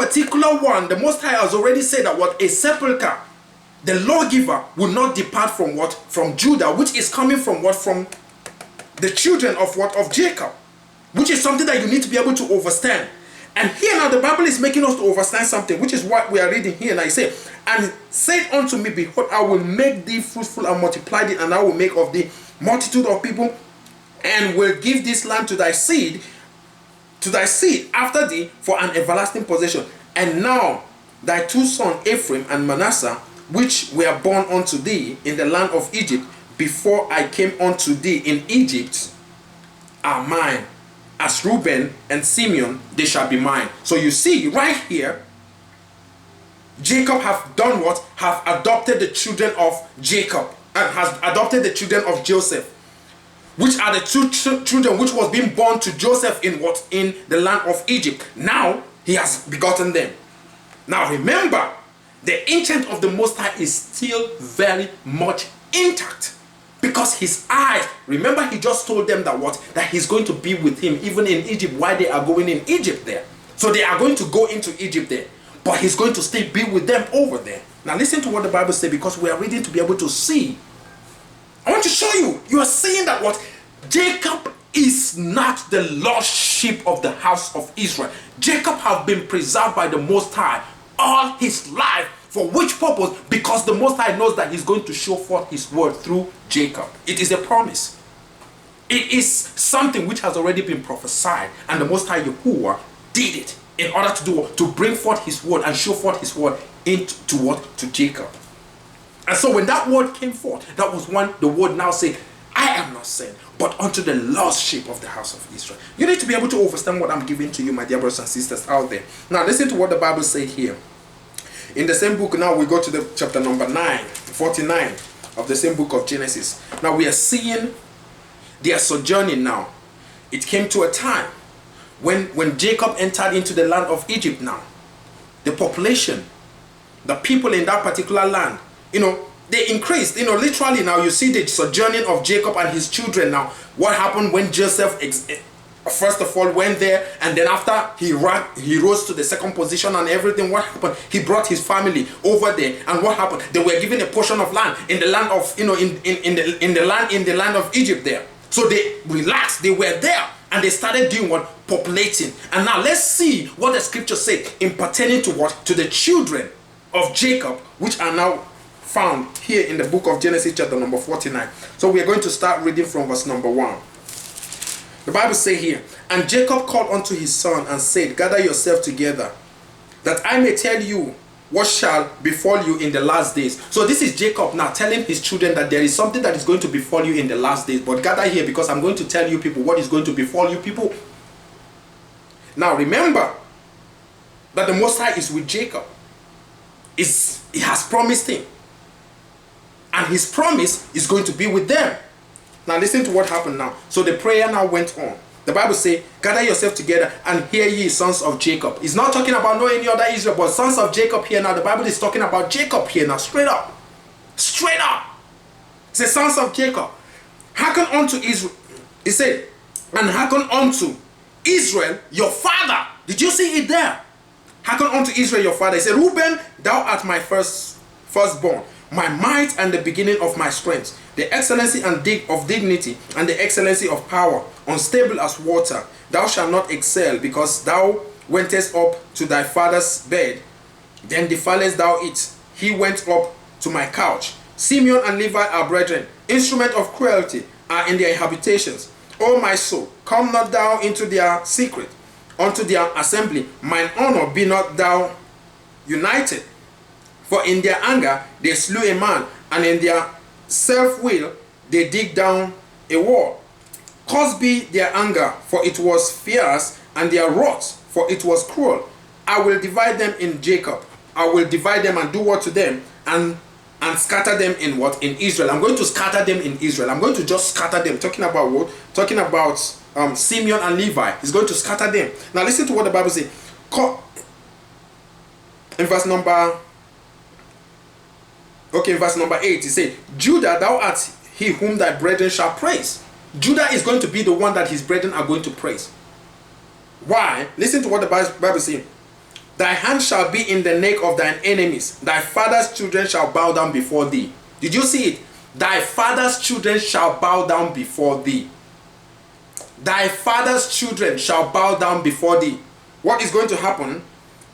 particular one, the Most High has already said that what a sepulcher, the lawgiver, will not depart from what? From Judah, which is coming from what? From the children of what? Of Jacob, which is something that you need to be able to understand. And here now the Bible is making us to understand something, which is what we are reading here. And I say, and said unto me, behold, I will make thee fruitful and multiply thee, and I will make of thee multitude of people, and will give this land to thy seed after thee for an everlasting possession. And now thy two sons Ephraim and Manasseh, which were born unto thee in the land of Egypt, before I came unto thee in Egypt, are mine. As Reuben and Simeon, they shall be mine. So you see right here, Jacob have done what? Have adopted the children of Jacob, and has adopted the children of Joseph, which are the two children which was being born to Joseph in what? In the land of Egypt. Now he has begotten them. Now remember, the ancient of the Most High is still very much intact, because his eyes, remember he just told them that what? That he's going to be with him even in Egypt while they are going in Egypt there. So they are going to go into Egypt there, but he's going to still be with them over there. Now listen to what the Bible says, because we are reading to be able to see. I want to show you. You are seeing that what? Jacob is not the lost sheep of the house of Israel. Jacob has been preserved by the Most High all his life. For which purpose? Because the Most High knows that he's going to show forth his word through Jacob. It is a promise. It is something which has already been prophesied, and the Most High Yahuwah did it in order to do what? To bring forth his word and show forth his word into what? To Jacob. And so when that word came forth, that was when the word now said, I am not sent, but unto the lost sheep of the house of Israel. You need to be able to understand what I'm giving to you, my dear brothers and sisters out there. Now listen to what the Bible said here. In the same book, now we go to the chapter number 49 of the same book of Genesis. Now we are seeing their sojourning now. It came to a time when Jacob entered into the land of Egypt now. The population, the people in that particular land, they increased. Literally now you see the sojourning of Jacob and his children now. What happened when Joseph first of all went there, and then after he rose to the second position and everything, what happened? He brought his family over there, and what happened? They were given a portion of land in the land of in the land of Egypt there. So they relaxed, they were there, and they started doing what? Populating. And now let's see what the scripture said in pertaining to what? To the children of Jacob, which are now found here in the book of Genesis chapter number 49. So we are going to start reading from verse number 1. The Bible says here, and Jacob called unto his son and said, gather yourself together, that I may tell you what shall befall you in the last days. So this is Jacob now telling his children that there is something that is going to befall you in the last days. But gather here, because I'm going to tell you people what is going to befall you people. Now remember that the Most High is with Jacob. He has promised him, and his promise is going to be with them. Now listen to what happened now. So the prayer now went on. The Bible says, gather yourself together and hear ye, sons of Jacob. It's not talking about no any other Israel, but sons of Jacob here now. The Bible is talking about Jacob here now. Straight up. Straight up. It says, sons of Jacob, hearken unto Israel. It said, and hearken unto Israel your father. Did you see it there? Hearken unto Israel your father. He said, Reuben, thou art my firstborn, my might and the beginning of my strength, the excellency and of dignity and the excellency of power, unstable as water. Thou shalt not excel, because thou wentest up to thy father's bed, then defilest thou it. He went up to my couch. Simeon and Levi are brethren. Instrument of cruelty are in their habitations. O my soul, come not thou into their secret, unto their assembly. Mine honor be not thou united. For in their anger they slew a man, and in their self-will they dig down a wall. Cause be their anger, for it was fierce, and their wrath, for it was cruel. I will divide them in Jacob. I will divide them and do what to them, and scatter them in what? In Israel. I'm going to scatter them in Israel. I'm going to just scatter them. Talking about what? Talking about Simeon and Levi. He's going to scatter them. Now listen to what the Bible says. In verse number 8, it says, Judah, thou art he whom thy brethren shall praise. Judah is going to be the one that his brethren are going to praise. Why? Listen to what the Bible says. Thy hand shall be in the neck of thine enemies. Thy father's children shall bow down before thee. Did you see it? Thy father's children shall bow down before thee. Thy father's children shall bow down before thee. What is going to happen?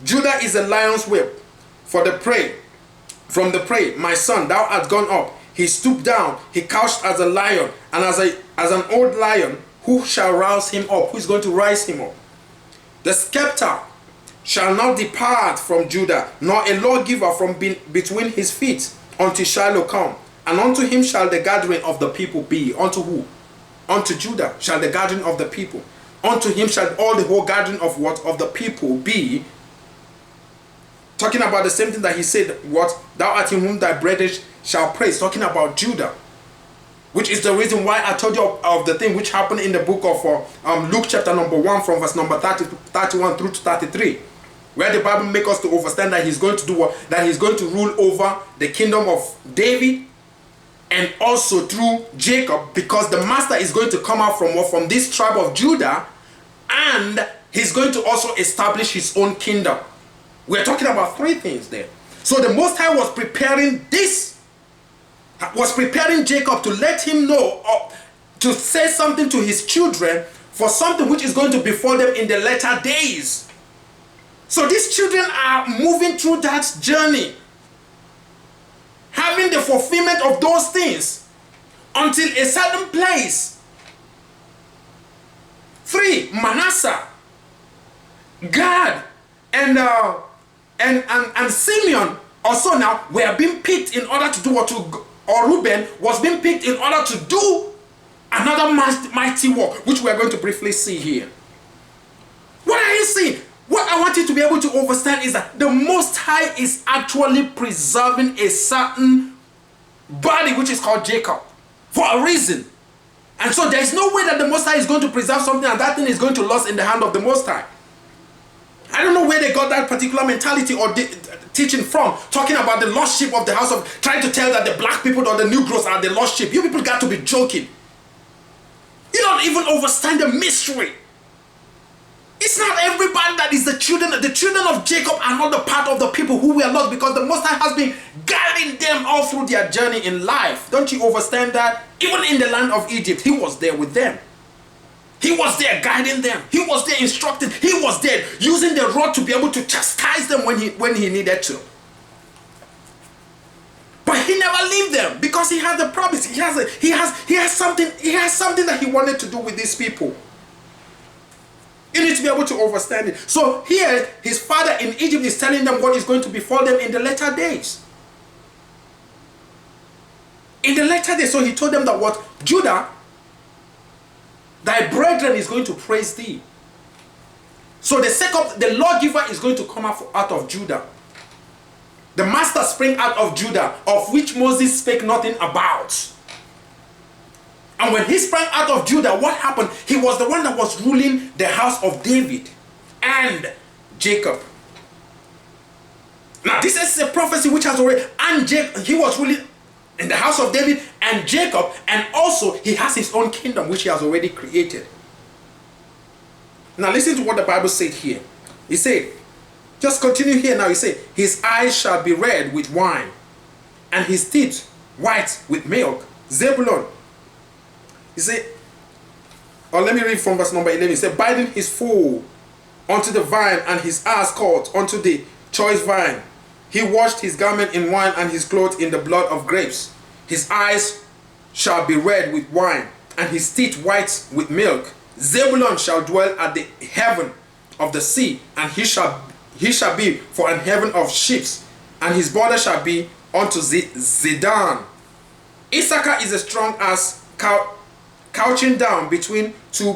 Judah is a lion's whelp for the prey. From the prey, my son, thou art gone up. He stooped down, he couched as a lion, and as an old lion, who shall rouse him up? Who is going to rise him up? The scepter shall not depart from Judah, nor a lawgiver from between his feet, until Shiloh come. And unto him shall the gathering of the people be. Unto who? Unto Judah shall the gathering of the people. Unto him shall all the whole gathering of what? Of the people be. Talking about the same thing that he said, what? Thou art in whom thy brethren shall praise. Talking about Judah. Which is the reason why I told you of the thing which happened in the book of Luke chapter number 1 from verse number 31 through to 33. Where the Bible makes us to understand that he's going to do what? That he's going to rule over the kingdom of David and also through Jacob, because the master is going to come out from what? From this tribe of Judah, and he's going to also establish his own kingdom. We're talking about three things there. So the Most High was preparing Jacob to let him know, to say something to his children for something which is going to befall them in the latter days. So these children are moving through that journey, having the fulfillment of those things until a certain place. 3. Manasseh, Gad, and Simeon also now were being picked in order to do what or Reuben was being picked in order to do another mighty work, which we are going to briefly see here. What are you seeing? What I want you to be able to understand is that the Most High is actually preserving a certain body which is called Jacob for a reason. And so there is no way that the Most High is going to preserve something and that thing is going to lose in the hand of the Most High. I don't know where they got that particular mentality or teaching from, talking about the lost sheep of the house of, trying to tell that the black people or the Negroes are the lost sheep. You people got to be joking. You don't even understand the mystery. It's not everybody that is the children. The children of Jacob are not the part of the people who were lost, because the Most High has been guiding them all through their journey in life. Don't you understand that? Even in the land of Egypt, he was there with them. He was there guiding them. He was there instructing. He was there using the rod to be able to chastise them when he needed to. But he never left them because he had the promise. He has something that he wanted to do with these people. You need to be able to understand it. So here, his father in Egypt is telling them what is going to befall them in the latter days. In the latter days, so he told them that what? Judah, thy brethren is going to praise thee. So the lawgiver is going to come out of Judah. The master spring out of Judah, of which Moses spake nothing about. And when he sprang out of Judah, what happened? He was the one that was ruling the house of David and Jacob. Now this is a prophecy which has already, and he was ruling in the house of David and Jacob, and also he has his own kingdom which he has already created. Now listen to what the Bible said here. He said, just continue here now. He said, his eyes shall be red with wine, and his teeth white with milk. Zebulun. He said, or let me read from verse number 11. He said, binding his foal unto the vine, and his ass caught unto the choice vine. He washed his garment in wine, and his clothes in the blood of grapes. His eyes shall be red with wine, and his teeth white with milk. Zebulun shall dwell at the heaven of the sea, and he shall be for an heaven of ships, and his border shall be unto Zidon. Issachar is a strong as couching down between two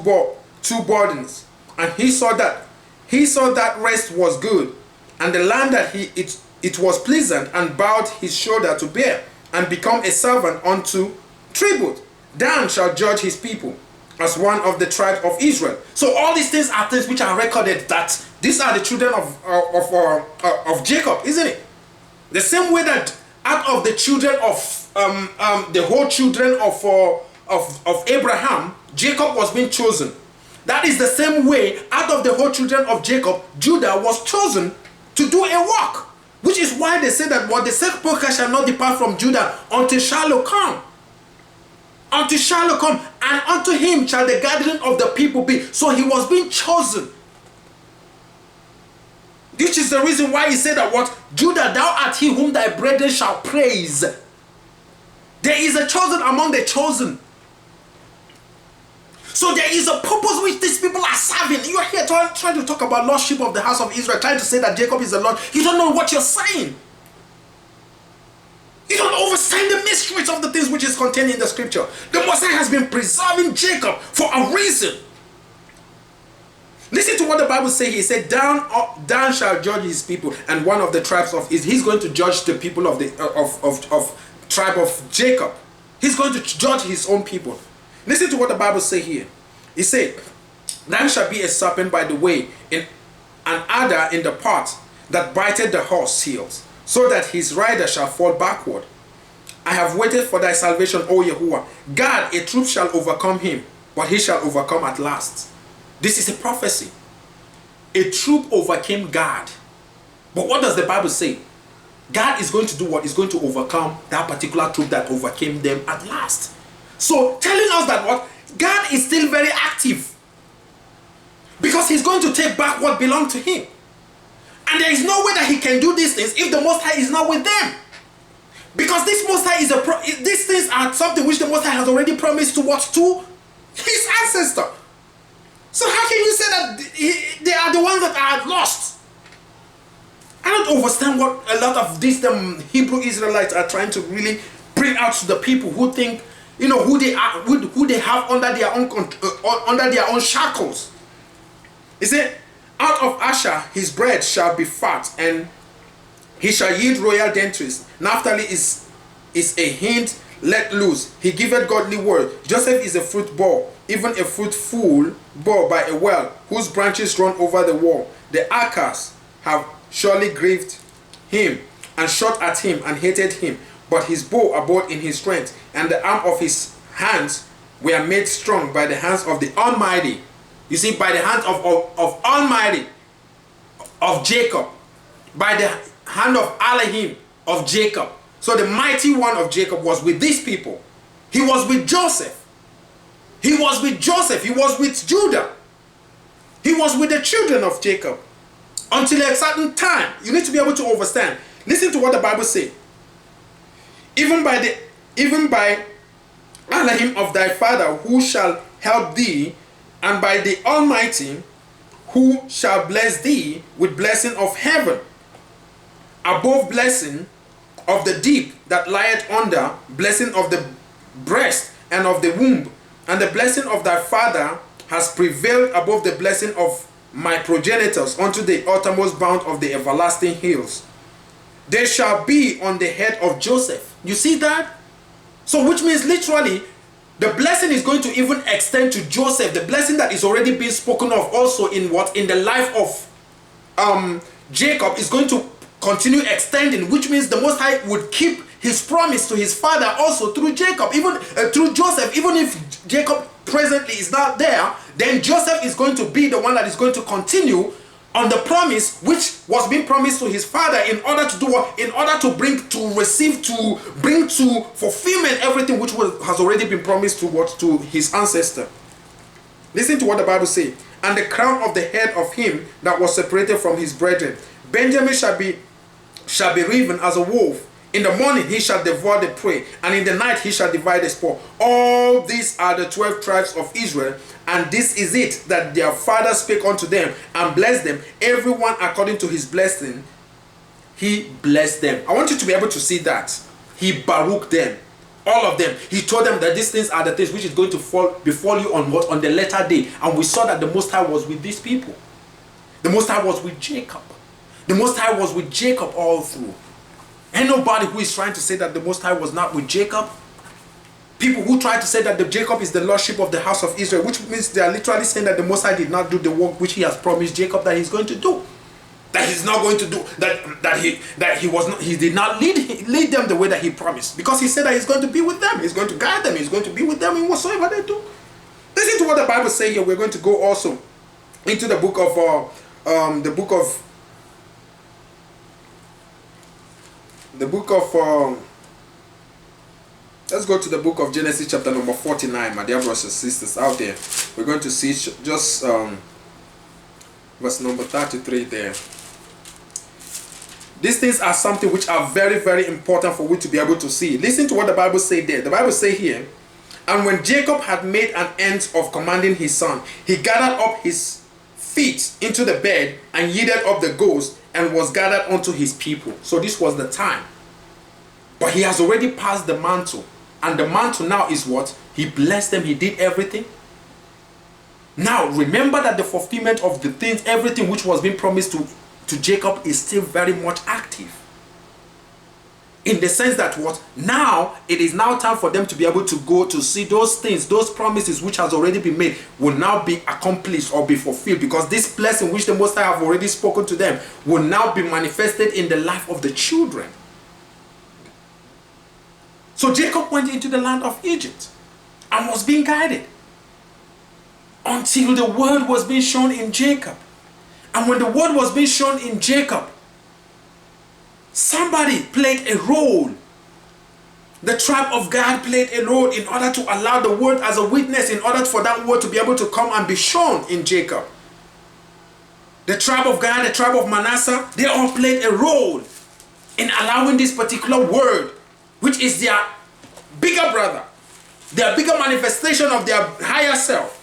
burdens, and he saw that rest was good, and the land that it was pleasant, and bowed his shoulder to bear, and become a servant unto tribute. Dan shall judge his people as one of the tribe of Israel. So all these things are things which are recorded, that these are the children of Jacob, isn't it? The same way that out of the children of the whole children of Abraham, Jacob was being chosen. That is the same way out of the whole children of Jacob, Judah was chosen to do a work. Which is why they say that what the sepulchre shall not depart from Judah until Shiloh come. Until Shiloh come, and unto him shall the gathering of the people be. So he was being chosen. Which is the reason why he said that what? Judah, thou art he whom thy brethren shall praise. There is a chosen among the chosen. So there is a purpose which these people are serving. You are here trying to talk about lordship of the house of Israel, trying to say that Jacob is the Lord. You don't know what you're saying. You don't understand the mysteries of the things which is contained in the scripture. The Most High has been preserving Jacob for a reason. Listen to what the Bible says. He said, Dan shall judge his people, and one of the tribes of Israel. He's going to judge the people of the tribe of Jacob. He's going to judge his own people. Listen to what the Bible says here. He said, Dan shall be a serpent by the way, and an adder in the path that biteth the horse heels, so that his rider shall fall backward. I have waited for thy salvation, O Yahuwah. God, a troop shall overcome him, but he shall overcome at last. This is a prophecy. A troop overcame God. But what does the Bible say? God is going to do what? He's going to overcome that particular troop that overcame them at last. So telling us that what? God is still very active. Because he's going to take back what belonged to him. And there is no way that he can do these things if the Most High is not with them. Because this Most High is these things are something which the Most High has already promised to what? To his ancestor. So how can you say that they are the ones that are lost? I don't understand what a lot of these Hebrew Israelites are trying to really bring out to the people who think, you know, who they are, who they have under their own shackles. He said, out of Asher his bread shall be fat, and he shall yield royal dainties. Naphtali is a hind let loose. He giveth godly word. Joseph is a fruit bough, even a fruitful bough by a well, whose branches run over the wall. The Archers have surely grieved him, and shot at him, and hated him. But his bow abode in his strength, and the arm of his hands were made strong by the hands of the Almighty. You see, by the hands of Almighty, of Jacob, by the hand of Aluahym of Jacob. So the mighty one of Jacob was with these people. He was with Joseph. He was with Joseph. He was with Judah. He was with the children of Jacob. Until a certain time, you need to be able to understand. Listen to what the Bible says. Even by Aluahym of thy father, who shall help thee, and by the Almighty, who shall bless thee with blessing of heaven, above blessing of the deep that lieth under, blessing of the breast and of the womb, and the blessing of thy father has prevailed above the blessing of my progenitors unto the uttermost bound of the everlasting hills. They shall be on the head of Joseph. You see that? So which means literally, the blessing is going to even extend to Joseph. The blessing that is already being spoken of also in what? In the life of Jacob is going to continue extending, which means the Most High would keep his promise to his father also through Jacob, even through Joseph. Even if Jacob presently is not there, then Joseph is going to be the one that is going to continue on the promise which was being promised to his father, in order to do what? In order to bring to fulfillment everything which has already been promised to his ancestor. Listen to what the Bible says. And the crown of the head of him that was separated from his brethren, Benjamin shall be riven as a wolf. In the morning he shall devour the prey, and in the night he shall divide the spoil. All these are the 12 tribes of Israel, and this is it that their father spake unto them, and blessed them, everyone according to his blessing. He blessed them. I want you to be able to see that. He baruch them, all of them. He told them that these things are the things which is going to befall you on what? On the latter day. And we saw that the Most High was with these people. The Most High was with Jacob. The Most High was with Jacob all through. Ain't nobody who is trying to say that the Most High was not with Jacob. People who try to say that the Jacob is the lordship of the house of Israel, which means they are literally saying that the Most High did not do the work which he has promised Jacob that he's going to do. That he's not going to do, he did not lead them the way that he promised. Because he said that he's going to be with them, he's going to guide them, he's going to be with them in whatsoever they do. Listen to what the Bible says here. We're going to go also into the book of The book of let's go to the book of Genesis chapter number 49, my dear brothers and sisters out there. We're going to see just verse number 33 there. These things are something which are very, very important for we to be able to see. Listen to what the Bible says there. The Bible says here, and when Jacob had made an end of commanding his son, he gathered up his feet into the bed and yielded up the ghost and was gathered unto his people. So this was the time. But he has already passed the mantle. And the mantle now is what? He blessed them. He did everything. Now remember that the fulfillment of the things, everything which was being promised to Jacob is still very much active. In the sense that what? Now, it is now time for them to be able to go to see those things, those promises which has already been made will now be accomplished or be fulfilled, because this blessing which the Most High have already spoken to them will now be manifested in the life of the children. So Jacob went into the land of Egypt and was being guided until the word was being shown in Jacob. And when the word was being shown in Jacob, somebody played a role. The tribe of God played a role in order to allow the word as a witness, in order for that word to be able to come and be shown in Jacob. The tribe of God, the tribe of Manasseh, they all played a role in allowing this particular word, which is their bigger brother, their bigger manifestation of their higher self,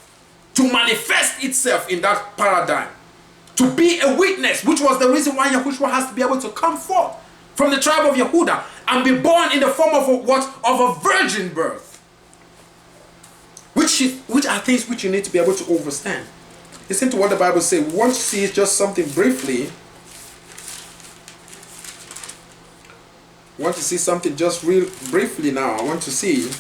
to manifest itself in that paradigm. To be a witness, which was the reason why Yahushua has to be able to come forth from the tribe of Yehudah and be born in the form of a virgin birth. Which are things which you need to be able to understand. Listen to what the Bible says. We want to see just something briefly. I want to see something just real briefly now. I want to see